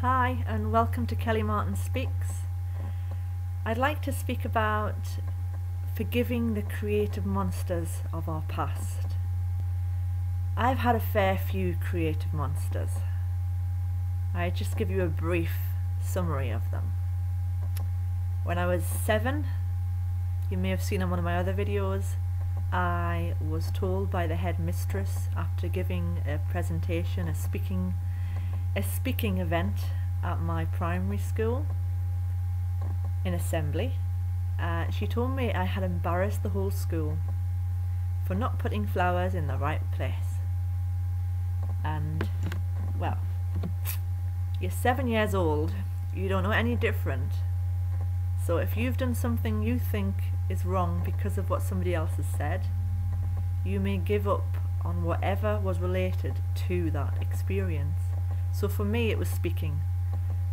Hi and welcome to Kelly Martin Speaks. I'd like to speak about forgiving the creative monsters of our past. I've had a fair few creative monsters. I just give you a brief summary of them. When I was 7, you may have seen in one of my other videos, I was told by the headmistress after giving a presentation, a speaking event at my primary school in assembly. She told me I had embarrassed the whole school for not putting flowers in the right place. And, well, you're 7 years old, you don't know any different. So if you've done something you think is wrong because of what somebody else has said, you may give up on whatever was related to that experience. So for me it was speaking,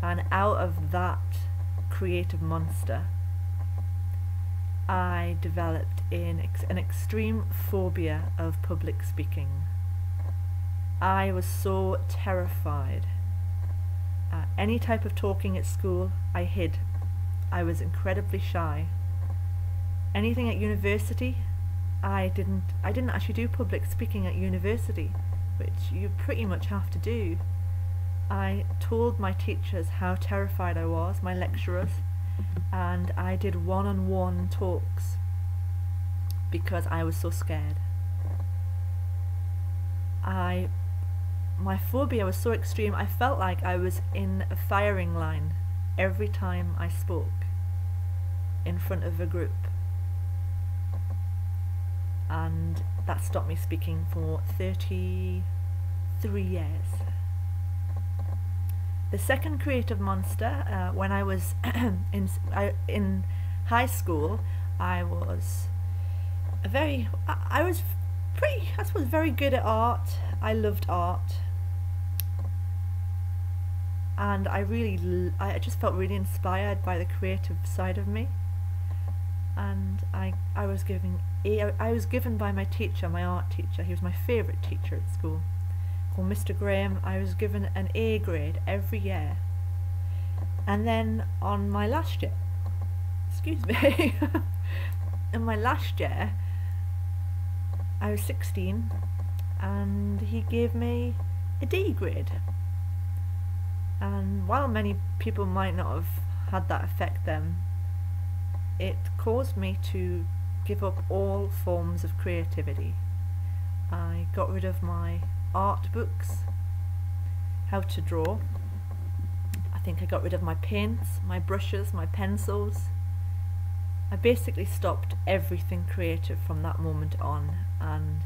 and out of that creative monster I developed an extreme phobia of public speaking. I was so terrified. Any type of talking at school I hid. I was incredibly shy. Anything at university, I didn't actually do public speaking at university, which you pretty much have to do. I told my teachers how terrified I was, my lecturers, and I did one-on-one talks because I was so scared. My phobia was so extreme, I felt like I was in a firing line every time I spoke in front of a group, and that stopped me speaking for 33 years. The second creative monster, when I was in high school, I was very good at art. I loved art, and I just felt really inspired by the creative side of me. And I was given by my teacher, my art teacher. He was my favourite teacher at school, called Mr. Graham. I was given an A grade every year. And then on my last year, in my last year, I was 16, and he gave me a D grade. And while many people might not have had that affect them, it caused me to give up all forms of creativity. I got rid of my art books, how to draw. I think I got rid of my paints, my brushes, my pencils. I basically stopped everything creative from that moment on, and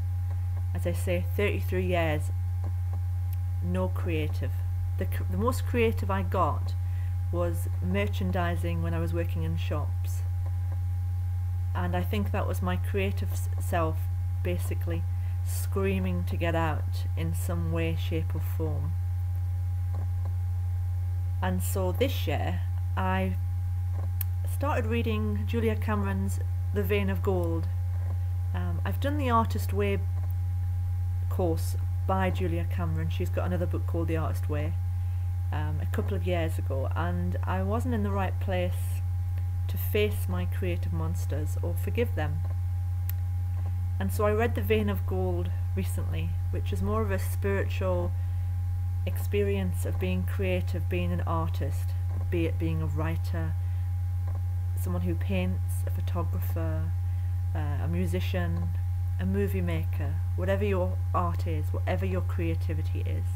as I say, 33 years, no creative. The most creative I got was merchandising when I was working in shops, and I think that was my creative self basically screaming to get out in some way, shape or form. And so this year I started reading Julia Cameron's The Vein of Gold. I've done the Artist Way course by Julia Cameron. She's got another book called The Artist Way, a couple of years ago, and I wasn't in the right place to face my creative monsters or forgive them. And so I read The Vein of Gold recently, which is more of a spiritual experience of being creative, being an artist, be it being a writer, someone who paints, a photographer, a musician, a movie maker, whatever your art is, whatever your creativity is.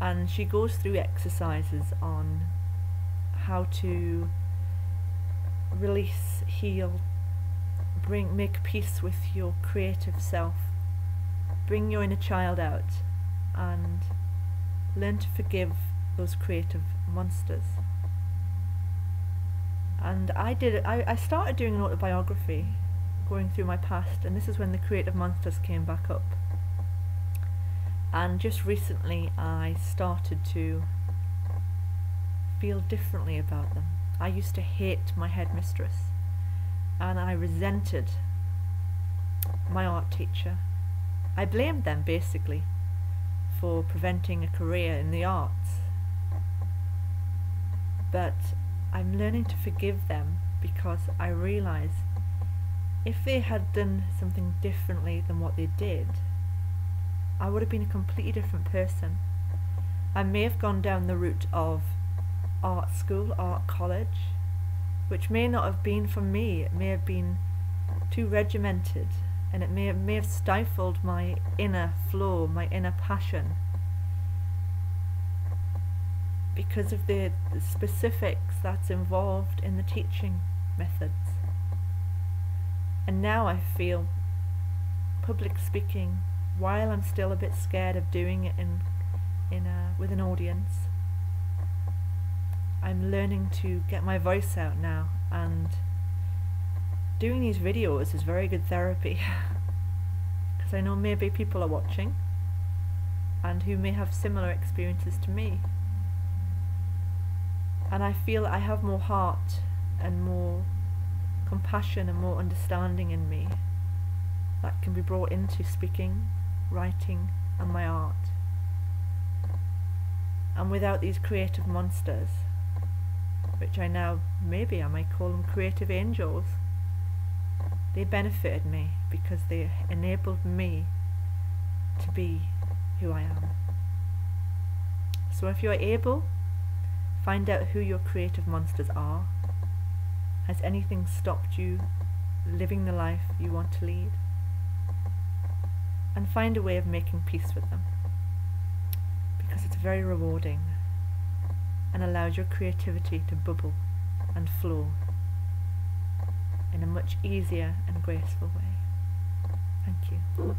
And she goes through exercises on how to release, heal, make peace with your creative self, bring your inner child out, and learn to forgive those creative monsters. And I started doing an autobiography, going through my past, and this is when the creative monsters came back up. And just recently I started to feel differently about them. I used to hate my headmistress, and I resented my art teacher. I blamed them basically for preventing a career in the arts. but I'm learning to forgive them because I realise if they had done something differently than what they did, I would have been a completely different person. I may have gone down the route of art school, art college, which may not have been for me. It may have been too regimented, and it may have stifled my inner flow, my inner passion, because of the specifics that's involved in the teaching methods. And now I feel public speaking, while I'm still a bit scared of doing it with an audience, I'm learning to get my voice out now, and doing these videos is very good therapy because I know maybe people are watching and who may have similar experiences to me, and I feel I have more heart and more compassion and more understanding in me that can be brought into speaking, writing and my art. And without these creative monsters, which I now, maybe I might call them creative angels, they benefited me because they enabled me to be who I am. So if you're able, find out who your creative monsters are. Has anything stopped you living the life you want to lead? And find a way of making peace with them, because it's very rewarding and allows your creativity to bubble and flow in a much easier and graceful way. Thank you.